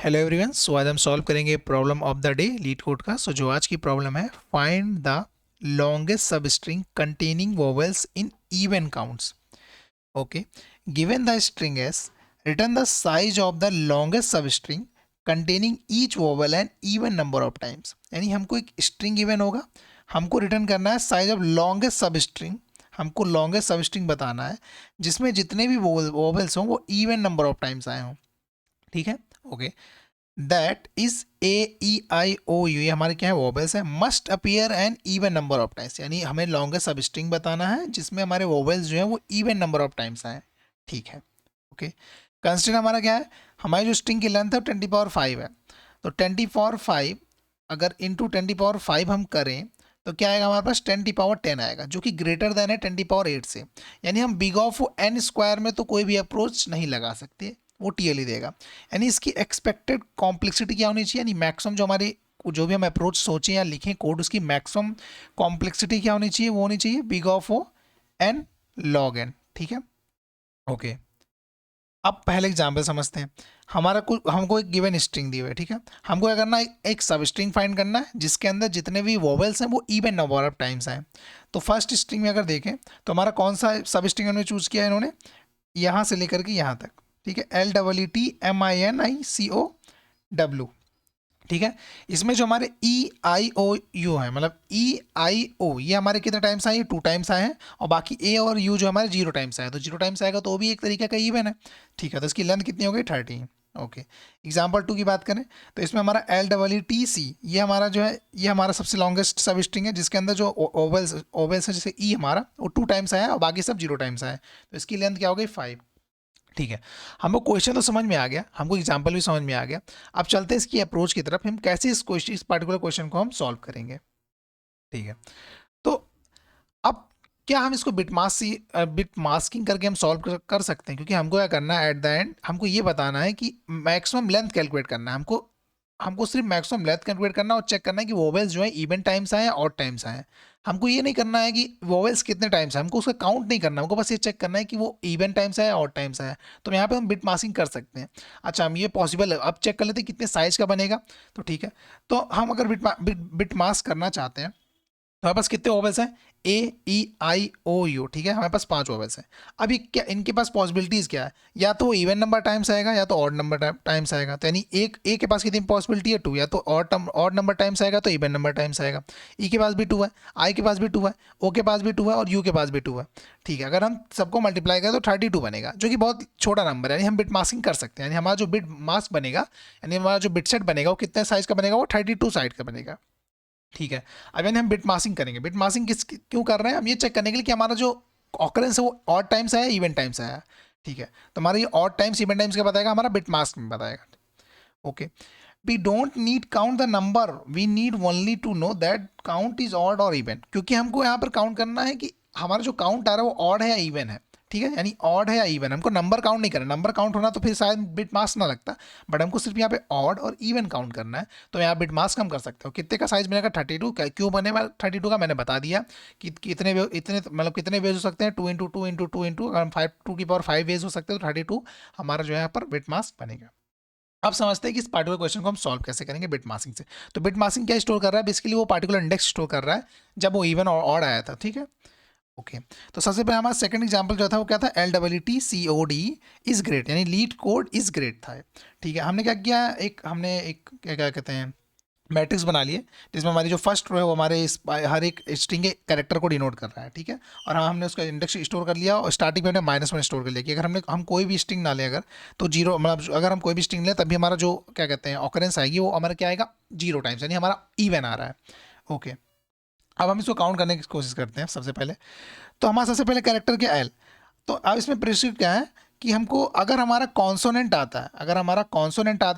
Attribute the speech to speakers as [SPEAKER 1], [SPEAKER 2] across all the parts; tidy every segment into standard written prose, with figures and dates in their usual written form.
[SPEAKER 1] Hello everyone, सो आज हम solve करेंगे problem of the day leet code का। सो जो आज की प्रॉब्लम है, फाइंड द लॉन्गेस्ट सब string containing vowels in even counts. Okay, given the string S, return the size of the longest सब string containing each vowel and even number of times. यानी हमको एक स्ट्रिंग गिवन होगा, हमको return करना है size of longest सब string. हमको लॉन्गेस्ट सब स्ट्रिंग बताना है जिसमें जितने भी वोवेल्स हों वो इवन नंबर ऑफ टाइम्स आए हों। ठीक है, ओके। दैट इज AEIOU, ये हमारे क्या है, वोवेल्स है। Must appear an even number of times, यानी हमें लॉन्गेस्ट सब स्ट्रिंग बताना है जिसमें हमारे वोवेल्स जो है वो इवन नंबर ऑफ टाइम्स आए। ठीक है, ओके। कंस्ट्रेंट हमारा क्या है, हमारी जो स्ट्रिंग की लेंथ है 10⁵ है। तो 10⁵ अगर इंटू 10⁵ हम करें तो क्या आएगा, हमारे पास 10⁻10 आएगा, जो कि ग्रेटर देन है 10⁸ से। यानी हम बिग ऑफ n स्क्वायर में तो कोई भी अप्रोच नहीं लगा सकते, वो TLE देगा। यानी इसकी एक्सपेक्टेड कॉम्प्लेक्सिटी क्या होनी चाहिए, यानी मैक्सिमम जो हमारी जो भी हम अप्रोच सोचें या लिखें कोड, उसकी मैक्सिमम कॉम्प्लेक्सिटी क्या होनी चाहिए, वो होनी चाहिए big of O n log n। ठीक है, ओके। अब पहले एग्जाम्पल समझते हैं। हमको एक गिवन स्ट्रिंग दी हुई है, ठीक है। हमको क्या करना है, एक सब स्ट्रिंग फाइंड करना है जिसके अंदर जितने भी वोवेल्स हैं वो इवन नंबर ऑफ टाइम्स हैं। तो फर्स्ट स्ट्रिंग में अगर देखें तो हमारा कौन सा सब स्ट्रिंग उन्होंने चूज़ किया है, इन्होंने यहाँ से लेकर के यहाँ तक। ठीक है, LEETMINICO W। ठीक है, इसमें जो हमारे EIOU है, मतलब EIO, ये हमारे कितने टाइम्स आए, 2 टाइम्स आए हैं। और बाकी A और U जो हमारे 0 टाइम्स आए, तो 0 टाइम्स आएगा तो वो भी एक तरीके का इवन है। ठीक है, तो इसकी लेंथ कितनी हो गई, 30। ओके, एग्जाम्पल 2 की बात करें तो इसमें हमारा LEETC, ये हमारा जो है, ये हमारा सबसे लॉन्गेस्ट सब स्ट्रिंग है जिसके अंदर जो ओवल्स ओवल्स है, जैसे E हमारा वो 2 टाइम्स आया और बाकी सब 0 टाइम्स आए, तो इसकी लेंथ क्या हो गई, 5। ठीक है, हमको क्वेश्चन तो समझ में आ गया, हमको एग्जाम्पल भी समझ में आ गया। अब चलते हैं इसकी अप्रोच की तरफ, हम कैसे इस पार्टिकुलर क्वेश्चन को हम सॉल्व करेंगे। ठीक है, तो अब क्या हम इसको बिट मास्किंग करके हम सॉल्व कर सकते हैं, क्योंकि हमको क्या करना है, एट द एंड हमको ये बताना है कि मैक्सिमम लेंथ कैलकुलेट करना है। हमको हमको सिर्फ मैक्सिमम लेंथ कैलकुलेट करना है और चेक करना है कि वोवेल्स जो है इवन टाइम्स आए या ऑड टाइम्स आए। हमको ये नहीं करना है कि वोवेल्स कितने टाइम्स है, हमको उसका काउंट नहीं करना, हमको बस ये चेक करना है कि वो इवन टाइम्स आया या ऑड टाइम्स आया। तो यहाँ पे हम बिट मास्किंग कर सकते हैं। अच्छा, हम ये पॉसिबल है, अब चेक कर लेते हैं कितने साइज का बनेगा। तो ठीक है, तो हम अगर बिट मास्क करना चाहते हैं तो हमारे पास कितने वोवेल्स हैं, AEIOU। ठीक है, हमारे पास 5 वोवेल्स हैं। अब ये क्या, इनके पास पॉसिबिलिटीज़ क्या है, या तो वो इवन नंबर टाइम्स आएगा या तो ऑड नंबर टाइम्स आएगा। तो यानी एक ए के पास कितनी पॉसिबिलिटी है, 2, या तो ऑड नंबर टाइम्स आएगा तो इवन नंबर टाइम्स आएगा। ई के पास भी 2 है, आई के पास भी 2 है, ओ के पास भी 2 है और यू के पास भी 2 है। ठीक है, अगर हम सबको मल्टीप्लाई करें तो 32 बनेगा, जो कि बहुत छोटा नंबर है। यानी हम बिट मास्किंग कर सकते हैं, यानी हमारा जो बिट मास्क बनेगा, यानी हमारा जो बिट सेट बनेगा वो कितने साइज का बनेगा, वो 32 साइज का बनेगा। ठीक है, अब यानी हम बिट मास्किंग करेंगे। बिट मास्किंग क्यों कर रहे हैं, हम ये चेक करने के लिए कि हमारा जो ऑकरेंस है वो ऑड टाइम्स आया, इवन टाइम्स आया। ठीक है, तो हमारा ये ऑड टाइम्स इवन टाइम्स क्या बताएगा, हमारा बिट मास्क में बताएगा। Okay, we don't need count the number, we need only to know that count is odd और इवन, क्योंकि हमको यहाँ पर काउंट करना है कि हमारा जो काउंट आ रहा है वो ऑड है या इवन है। ठीक है, यानी ऑड है या इवन, हमको नंबर काउंट नहीं करना। नंबर काउंट होना तो फिर शायद बिट मास्क ना लगता, बट हमको सिर्फ यहाँ पे ऑड और इवन काउंट करना है। तो यहाँ बिट मास्क हम कर सकते हो। कितने का साइज बनेगा, 32 का। क्यों बनेगा 32 का, मैंने बता दिया कि इतने मतलब कितने वेज हो सकते हैं, 2 × 2 × 2 × 2 अगर हम 5 वेज हो सकते हैं तो 32 हमारा जो है यहाँ पर बिट मास्क बनेगा। अब समझते हैं कि इस पार्टिकुलर क्वेश्चन को हम सॉल्व कैसे करेंगे बिट मास्किंग से। तो बिट मास्किंग क्या स्टोर कर रहा है, बेसिकली वो पार्टिकुलर इंडेक्स स्टोर कर रहा है जब वो इवन और ऑड आया था। ठीक है, ओके। तो सबसे पहले हमारा सेकंड एग्जांपल जो था वो क्या था, LEETCOD इज ग्रेट, यानी लीड कोड इज ग्रेट था। ठीक है, हमने क्या किया, हमने एक क्या क्या कहते हैं, मैट्रिक्स बना लिए जिसमें हमारी जो फर्स्ट रो है वो हमारे हर एक स्ट्रिंग के कैरेक्टर को डिनोट कर रहा है। ठीक है, और हाँ, हमने उसका इंडेक्स स्टोर कर लिया और स्टार्टिंग में हमने -1 स्टोर कर लिया कि अगर हम कोई भी स्ट्रिंग ना लें अगर, तो 0, मतलब अगर हम कोई भी स्ट्रिंग लें तभी हमारा जो क्या कहते हैं ऑकरेंस आएगी वो हमारा क्या आएगा, 0 टाइम्स, यानी हमारा इवन आ रहा है। ओके, अब हम इसको काउंट करने की कोशिश करते हैं। सबसे पहले तो हमारा सबसे पहले कैरेक्टर क्या एल। तो अब इसमें प्रिस्क्रिप्ट क्या है कि हमको अगर हमारा कॉन्सोनेंट आता है,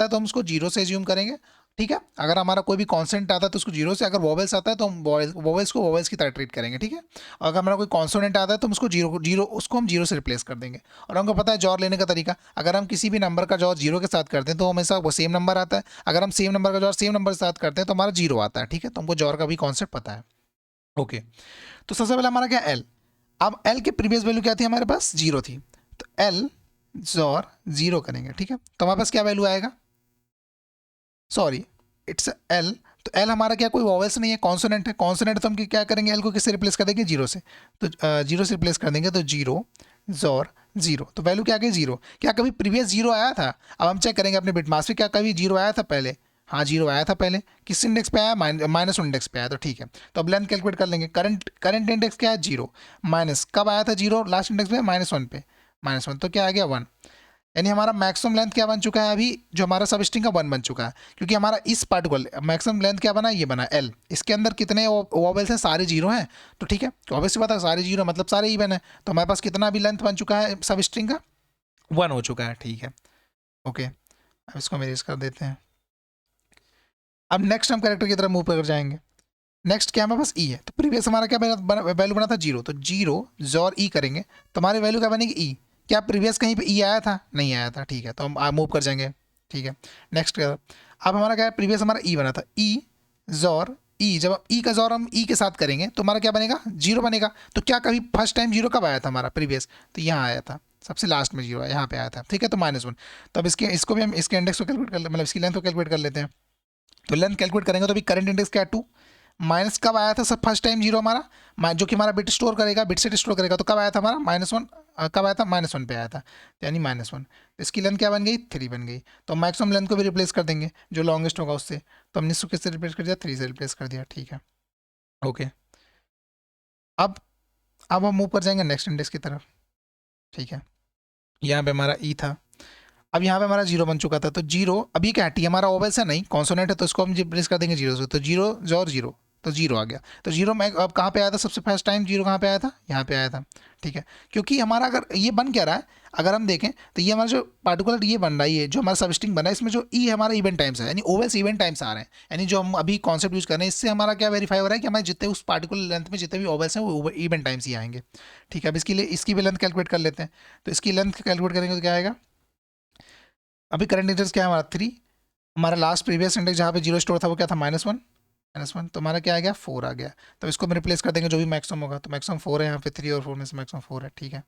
[SPEAKER 1] तो हम उसको 0 से एज्यूम करेंगे। ठीक है, अगर हमारा कोई भी कॉन्सेंट आता है तो उसको 0 से, अगर वोवेल्स आता है तो हम वोवेल्स को वोवेल्स की तरह ट्रीट करेंगे। ठीक है, और अगर हमारा कोई कॉन्सोनेंट आता है तो हम उसको जीरो से रिप्लेस कर देंगे। और हमको पता है जॉर लेने का तरीका, अगर हम किसी भी नंबर का जॉर 0 के साथ करते हैं तो हमेशा वो सेम नंबर आता है। अगर हम सेम नंबर का जॉर सेम नंबर के साथ करते हैं तो हमारा 0 आता है। ठीक है, तो हमको जॉर का भी कॉन्सेप्ट पता है। ओके, तो सबसे पहले हमारा क्या एल। अब एल की प्रीवियस वैल्यू क्या थी, हमारे पास 0 थी, तो एल जॉर 0 करेंगे। ठीक है, तो हमारे पास क्या वैल्यू आएगा, सॉरी इट्स एल। तो एल हमारा क्या कोई वॉवेल्स नहीं है, कॉन्सोनेंट है। कॉन्सोनेंट तो हम क्या करेंगे, एल को किससे रिप्लेस कर देंगे, जीरो से। तो जीरो से रिप्लेस कर देंगे, तो जीरो जॉर जीरो, तो वैल्यू क्या आ गई जीरो। क्या कभी प्रीवियस जीरो आया था? अब हम चेक करेंगे अपने बिटमास पे, क्या कभी जीरो आया था पहले? हाँ जीरो आया था पहले। किस इंडेक्स पे आया, -1 इंडेक्स पे आया, तो ठीक है। तो अब लेंथ कैलकुलेट कर लेंगे। करंट करंट इंडेक्स क्या है, जीरो। माइनस कब आया था जीरो, लास्ट इंडेक्स पे -1 पे, -1, तो क्या आ गया 1। यानी हमारा मैक्सिमम लेंथ क्या बन चुका है अभी, जो हमारा सब स्ट्रिंग का 1 बन चुका है, क्योंकि हमारा इस पार्टिकुलर मैक्सिमम लेंथ क्या बना, ये बना एल। इसके अंदर कितने वॉवेल्स हैं, सारे जीरो हैं। तो ठीक है, तो ऑब्वियसली बात है सारे जीरो मतलब सारे इवन है। तो हमारे पास कितना भी लेंथ बन चुका है सब स्ट्रिंग का, 1 हो चुका है, ठीक है। ओके, अब इसको मेरेज कर देते हैं। अब नेक्स्ट हम कैरेक्टर की तरफ मूव कर जाएंगे। नेक्स्ट क्या हमारे पास ई है, तो प्रीवियस हमारा क्या वैल्यू बना था जीरो, तो जीरो जॉर ई करेंगे तो हमारी वैल्यू क्या बनेगी ई। क्या प्रीवियस कहीं पे ई आया था, नहीं आया था, ठीक है, तो हम मूव कर जाएंगे, ठीक है। नेक्स्ट अब हमारा क्या है, प्रीवियस हमारा ई बना था, ई जॉर ई। जब ई का जॉर हम ई के साथ करेंगे तो हमारा क्या बनेगा, जीरो बनेगा। तो क्या कभी फर्स्ट टाइम जीरो कब आया था हमारा प्रीवियस, तो यहाँ आया था, सबसे लास्ट में जीरो यहाँ पे आया था, ठीक है, तो -1। तो अब इसको भी हम इसके इंडेक्स को कैलकुलेट कर मतलब इसकी लेंथ को कैलकुलेट कर लेते हैं। तो लेंथ कैलकुलेट करेंगे तो अभी करंट इंडेक्स क्या है 2। माइनस कब आया था सब फर्स्ट टाइम जीरो हमारा, जो कि हमारा बिट स्टोर करेगा, बिट सेट स्टोर करेगा, तो कब आया था हमारा -1। कब आया था, -1 पे आया था, यानी -1। तो इसकी लेंथ क्या बन गई, 3 बन गई। तो मैक्सिमम लेंथ को भी रिप्लेस कर देंगे जो लॉन्गेस्ट होगा उससे। तो हमने इसको किससे रिप्लेस कर दिया, 3 से रिप्लेस कर दिया, ठीक है। ओके, अब अब हम मूव कर जाएंगे नेक्स्ट इंडेक्स की तरफ, ठीक है। यहाँ पे हमारा ई था, अब यहाँ पे हमारा जीरो बन चुका था, तो जीरो अभी क्या टी हमारा ओवेल्स है नहीं, कॉन्सोनेंट है, तो इसको हम रिप्लेस कर देंगे जीरो से, तो जीरो और जीरो, तो जीरो आ गया। तो जीरो में अब कहाँ पे आया था सबसे फर्स्ट टाइम, जीरो कहाँ पे आया था, यहाँ पे आया था, ठीक है। क्योंकि हमारा अगर ये बन क्या रहा है, अगर हम देखें तो ये हमारा जो पार्टिकुलर ये बन रहा है, जो हमारा सब स्ट्रिंग बन रहा है, इसमें जो ई हमारा इवेंट टाइम्स है, यानी ओवेल्स इवेंट टाइम्स आ रहे हैं। यानी जो हम अभी कॉन्सेप्ट यूज कर रहे हैं, इससे हमारा क्या वेरीफाई हो रहा है कि हमारे जितने उस पार्टिकुलर लेंथ में जितने भी ओवेल्स हैं वो इवेंट टाइम्स ही आएंगे, ठीक है। अब इसके लिए इसकी भी लेंथ कैलकुलेट कर लेते हैं। तो इसकी लेंथ कैलकुलेट करेंगे तो क्या आएगा, अभी करंट इंडेक्स क्या है हमारा 3। हमारा लास्ट प्रीवियस इंडेक्स जहाँ पे जीरो स्टोर था वो क्या था, -1, तो हमारा क्या आ गया 4 आ गया। तो इसको हम रिप्लेस कर देंगे जो भी मैक्सिमम होगा, तो मैक्सिमम 4 है यहाँ पे, 3 और 4 में से मैक्सिमम 4 है, ठीक है।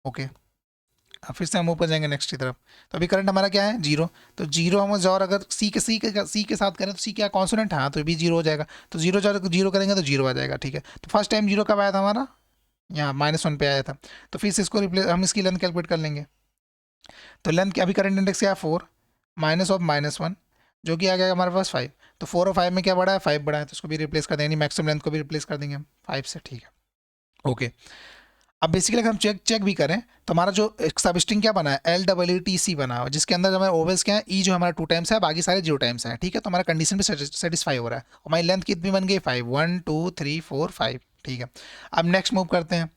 [SPEAKER 1] ओके, अब फिर से हम ऊपर जाएंगे नेक्स्ट की तरफ। तो अभी करंट हमारा क्या है, जीरो। तो जीरो हम और अगर सी के साथ करें तो सी क्या कॉन्सोनेंट, हाँ, तो भी जीरो हो जाएगा। तो जीरो जीरो करेंगे तो जीरो आ जाएगा, ठीक है। तो फर्स्ट टाइम जीरो कब आया था हमारा, यहाँ -1 पे आया था। तो फिर से इसको रिप्लेस हम इसकी लेंथ कैलकुलेट कर लेंगे। तो लेंथ क्या, अभी करंट इंडेक्स क्या है 4 माइनस ऑफ -1, जो कि आ गया हमारे पास 5। तो 4 और 5 में क्या बढ़ा है, 5 बढ़ा है, तो इसको भी रिप्लेस कर देंगे, मैक्सिमम लेंथ को भी रिप्लेस कर देंगे हम 5 से, ठीक है। ओके, अब बेसिकली अगर हम चेक भी करें तो हमारा जो सब स्ट्रिंग क्या बना है, LEETC बना है, जिसके अंदर हमारे ओवेल्स क्या है, ई जो हमारा 2 टाइम्स है, बाकी सारे 0 टाइम्स है, ठीक है। तो हमारा कंडीशन भी सेटिस्फाई हो रहा है। और हमारी लेंथ कितनी बन गई 5, 1 2 3 4 5, ठीक है। अब नेक्स्ट मूव करते हैं।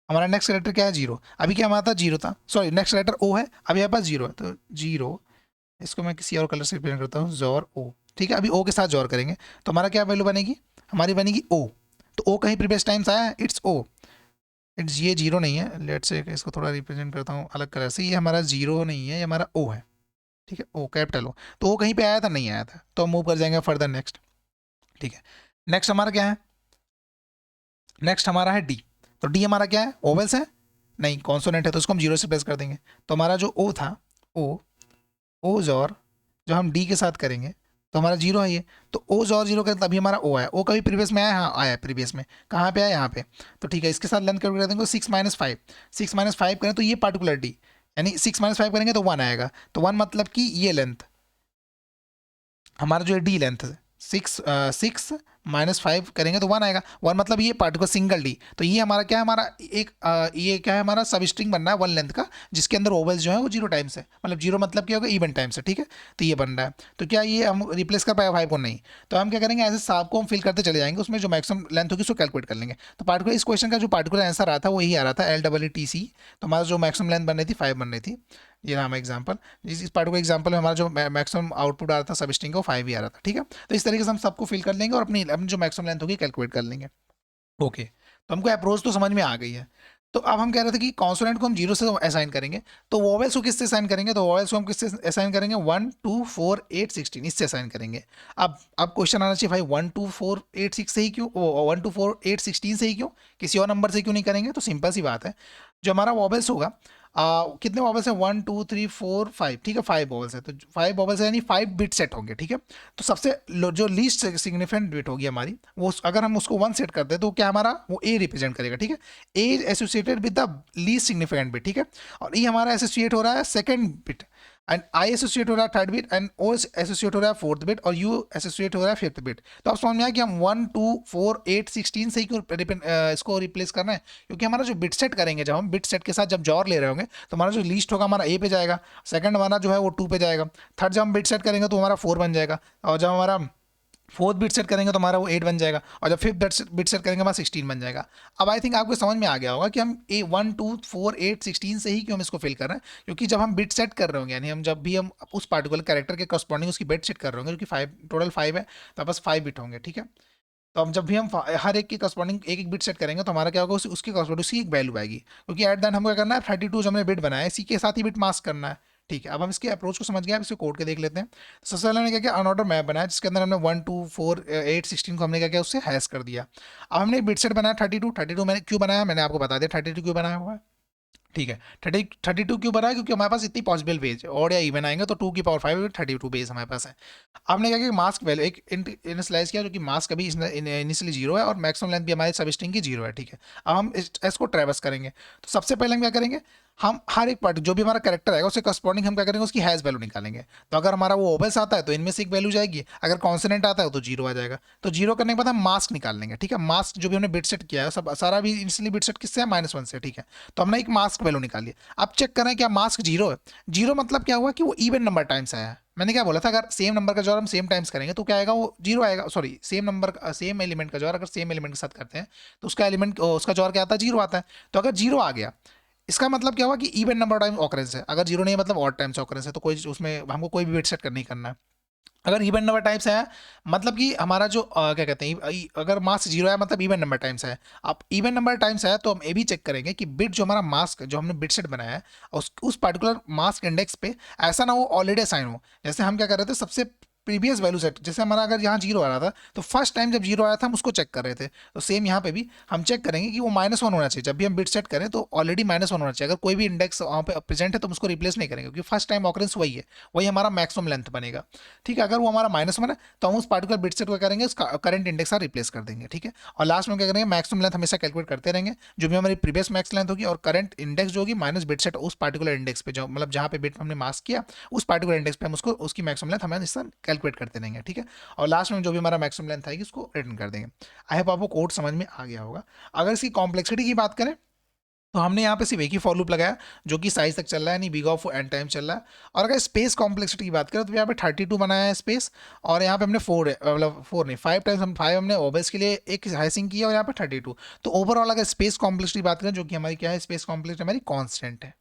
[SPEAKER 1] हमारा नेक्स्ट कैरेक्टर क्या है, जीरो। अभी क्या हमारा था, जीरो था, सॉरी नेक्स्ट कैरेक्टर ओ है, अभी हमारे पास जीरो है, तो जीरो, इसको मैं किसी और कलर से रिप्रेजेंट करता हूँ, जॉर ओ, ठीक है। अभी ओ के साथ जॉर करेंगे तो हमारा क्या वैल्यू बनेगी, हमारी बनेगी ओ। तो ओ कहीं प्रीवियस टाइम्स आया है, इट्स ओ, इट्स ये जीरो नहीं है, लेट्स से इसको थोड़ा रिप्रेजेंट करता हूँ अलग कलर से, ये हमारा जीरो नहीं है, ये हमारा ओ है, ठीक है, ओ कैपिटल ओ। तो ओ कहीं पे आया था, नहीं आया था, तो हम मूव कर जाएंगे फर्दर नेक्स्ट, ठीक है। नेक्स्ट हमारा क्या है, नेक्स्ट हमारा है डी। तो डी हमारा क्या है, ओवेल्स है नहीं, कॉन्सोनेंट है, तो उसको हम जीरो से प्लेस कर देंगे। तो हमारा जो ओ था, ओ ओ जॉर, जो हम डी के साथ करेंगे तो हमारा जीरो है ये। तो ओ जॉर जीरो करें तभी हमारा ओ आया। ओ कभी प्रीवियस में आया, हाँ आया प्रीवियस में, कहाँ पे आया, यहाँ पे। तो ठीक है, इसके साथ लेंथ कैलकुलेट कर देंगे, 6 - 5, 6 - 5 करें तो ये पार्टिकुलर डी, यानी 6 - 5 करेंगे तो 1 आएगा। तो 1 मतलब कि ये लेंथ हमारा जो है डी लेंथ, 6 - 5 करेंगे तो 1 आएगा। 1 मतलब ये पार्टिकुलर सिंगल डी। तो ये हमारा क्या है, हमारा एक ये क्या है, हमारा सब स्ट्रिंग बनना है 1 लेंथ का, जिसके अंदर ओवल्स जो है वो 0 टाइम्स है, मतलब 0 मतलब क्या होगा, इवन टाइम्स है, ठीक है। तो ये बन रहा है, तो क्या ये हम रिप्लेस कर पाएगा 5 को, नहीं। तो हम क्या करेंगे, ऐसे साफ को हम फिल करते चले जाएंगे, उसमें जो मैक्सिमम लेंथ होगी उसको कैलकुलेट कर लेंगे। तो पार्टिकुलर इस क्वेश्चन का जो पार्टिकुलर आंसर आता है वो यही आ रहा था, LEETC। तो हमारा जो मैक्सिमम लेंथ बन रही थी 5 बन रही थी। ये रहा हमारा एग्जाम्पल। इस पार्टिकुलर एग्जाम्पल में हमारा जो मैक्सिमम आउटपुट आ रहा था सब स्ट्रिंग का, वो 5 ही आ रहा था, ठीक है। तो इस तरीके से हम सबको फिल कर लेंगे और अपनी जो मैक्सिमम लेंथ होगी कैलकुलेट कर लेंगे। ओके, तो हमको अप्रोच तो समझ में आ गई है। तो अब हम कह रहे थे कि कॉन्सोनेंट को हम जीरो से असाइन करेंगे, तो वोवेल्स को किससे असाइन करेंगे, तो वोवेल्स को हम किससे असाइन करेंगे, 1 2 4 8 16, इससे असाइन करेंगे। अब क्वेश्चन आना चाहिए भाई 1 2 4 8 6 से ही क्यों, 1 2 4 8 16 से ही क्यों, किसी और नंबर से क्यों नहीं करेंगे। तो सिंपल सी बात है, जो हमारा वॉबल्स होगा, कितने वॉबल्स हैं, 1 2 3 4 5, ठीक है, 5 वॉबल्स है, तो 5 वॉबल्स है यानी 5 बिट सेट होंगे, ठीक है। तो सबसे जो लीस्ट सिग्निफिकेंट बिट होगी हमारी, वो अगर हम उसको 1 सेट करते हैं तो क्या हमारा वो ए रिप्रेजेंट करेगा, ठीक है। A associated with the least significant bit, ठीक है। और ई हमारा एसोसिएट हो रहा है second bit, and I associate हो रहा है third bit, and O associate हो रहा है फोर्थ बिट, और यू एसोसिएट हो रहा है फिफ्थ बिट। तो आप समझ में आया कि हम 1 2 4 8 16 से ही क्यों इसको रिप्लेस करना है, क्योंकि हमारा जो बिट सेट करेंगे, जब हम बिट सेट के साथ जब जॉर ले रहे होंगे, तो हमारा जो लीस्ट होगा हमारा ए पे जाएगा, सेकंड हमारा जो है वो 2 पे जाएगा, थर्ड जब हम बिट सेट करेंगे तो हमारा 4 बन जाएगा, और जब हमारा फोर्थ बिट सेट करेंगे तो हमारा वो 8 बन जाएगा, और जब फिफ्थ बिट सेट करेंगे हमारा 16 बन जाएगा। अब आई थिंक आपको समझ में आ गया होगा कि हम ए 1 2 4 8 16 से ही क्यों हम इसको फिल कर रहे हैं, क्योंकि जब हम बिट सेट कर रहे होंगे, यानी हम जब भी हम उस पार्टिकुलर कैरेक्टर के करस्पॉन्डिंग उसकी बिट सेट कर रहे होंगे, जो कि 5 टोटल 5 है, तो बस 5 बिट होंगे, ठीक है। तो हम जब भी हम हर एक की करस्पॉन्डिंग एक एक बिट सेट करेंगे तो हमारा क्या होगा, उसकी करस्पॉन्डिंग उसकी एक वैल्यू आएगी, क्योंकि एट द एंड हमको क्या करना है, 32 जो हमने बिट बनाया है इसी के साथ ही बिट मास्क करना है, ठीक है। अब हम इसके अप्रोच को समझ गए, अब इसको कोड के देख लेते हैं। तो सबसे पहले हमने क्या किया, अनऑर्डर मैप बनाया जिसके अंदर हमने 1 2 4 8 16 को हमने क्या किया, उससे हैश कर दिया। अब हमने एक बिट सेट बनाया 32 मैंने क्यों बनाया, मैंने आपको बता दिया 32 क्यों बनाया हुआ है, ठीक है। 32 क्यों बना है, क्योंकि हमारे पास इतनी पॉसिबल बेज है, और या इवन आएंगे तो 2 की पावर 5 32 बेस हमारे पास है। आपने क्या किया, मास्क वैल्यू एक इनिशियलाइज किया, जो कि मास्क अभी इनिशियली 0 है और मैक्सिमम लेंथ भी हमारे सब स्ट्रिंग की 0 है, ठीक है। अब हम इसको ट्रेवर्स करेंगे, तो सबसे पहले हम क्या करेंगे, हम हर एक पार्ट जो भी हमारा कैरेक्टर आएगा उसके करस्पॉन्डिंग हम क्या करेंगे, उसकी हैश वैल्यू निकालेंगे। तो अगर हमारा वो ओबल्स आता है तो इनमें से एक वैल्यू जाएगी, अगर कॉन्सोनेंट आता है तो 0 आ जाएगा। तो 0 करने के बाद हम मास्क निकाल लेंगे, ठीक है। मास्क जो भी हमने बिट सेट किया है, सब सारा भी इनिशियली बिट सेट किससे है, -1 से, ठीक है। तो हमने एक मास्क वैल्यू निकाली। अब चेक करें क्या मास्क 0 है, 0 मतलब क्या हुआ कि वो इवन नंबर टाइम्स आया है। मैंने क्या बोला था, अगर सेम नंबर का जोड़ हम सेम टाइम्स करेंगे तो क्या आएगा, वो 0 आएगा, sorry same number same element का जोड़ अगर सेम एलिमेंट के साथ करते हैं तो उसका एलिमेंट उसका जोड़ क्या आता है, 0 आता है। तो अगर 0 आ गया, इसका मतलब क्या हुआ कि इवन नंबर टाइम ऑकरेंस है, अगर 0 नहीं मतलब ऑड टाइम्स ऑकरेंस है, तो कोई उसमें हमको कोई भी बिट सेट नहीं करना है। अगर इवन नंबर टाइम्स है, मतलब कि हमारा जो क्या कहते हैं, अगर मास्क 0 है मतलब इवन नंबर टाइम्स है। अब इवन नंबर टाइम्स है तो हम ये भी चेक करेंगे कि बिट जो हमारा मास्क जो हमने बिट सेट बनाया है, उस पर्टिकुलर मास्क इंडेक्स पे ऐसा ना हो ऑलरेडी असाइन हो। जैसे हम क्या कर रहे थे, सबसे प्रीवियस वैल्यू सेट, जैसे हमारा अगर यहाँ 0 आ रहा था तो फर्स्ट टाइम जब 0 आया था हम उसको चेक कर रहे थे, तो सेम यहाँ पे भी हम चेक करेंगे कि वो -1 होना चाहिए। जब भी हम बिट सेट करें तो ऑलरेडी -1 होना चाहिए, अगर कोई भी इंडेक्स वहाँ पे प्रेजेंट है तो हम उसको रिप्लेस नहीं करेंगे, क्योंकि फर्स्ट टाइम ऑकरेंस वही है, वही हमारा मैक्सिमम लेंथ बनेगा, ठीक है। अगर वो हमारा -1 है तो हम उस पार्टिकुलर बिट सेट को करेंगे, उसका करंट इंडेक्स का रिप्लेस कर देंगे, ठीक है। और लास्ट में क्या करेंगे, मैक्सिमम लेंथ हमेशा कैलकुलेट करते रहेंगे, जो भी हमारी प्रीवियस मैक्स लेंथ होगी और करंट इंडेक्स जो होगी माइनस बिट सेट उस पार्टिकुलर इंडेक्स पे, जो मतलब जहाँ पे बिट हमने मास्क किया उस पार्टिकुलर इंडेक्स पे हम उसको उसकी मैक्सिमम लेंथ हमें इस कैलकुलेट करते रहेंगे, ठीक है। और लास्ट में जो भी हमारा मैक्सिमम लेंथ आएगी उसको रिटर्न कर देंगे। आई होप आपको कोड समझ में आ गया होगा। अगर इसकी कॉम्प्लेक्सिटी की बात करें तो हमने यहाँ पे सिर्फ एक ही फॉर लूप लगाया जो कि साइज तक चल रहा है, नहीं बिग ऑफ एन टाइम चल रहा है। और अगर स्पेस कॉम्प्लेक्सिटी की बात करें तो यहाँ पे 32 बनाया है स्पेस, और यहाँ पे हमने 4 मतलब 4 नहीं 5 टाइम्स हम 5 हमने ओबेस के लिए एक हाइसिंग किया, और यहाँ पे 32। तो ओवरऑल अगर स्पेस कॉम्प्लेक्सिटी की बात करें, जो कि हमारी क्या है, स्पेस कॉम्प्लेक्सिटी हमारी कॉन्स्टेंट है।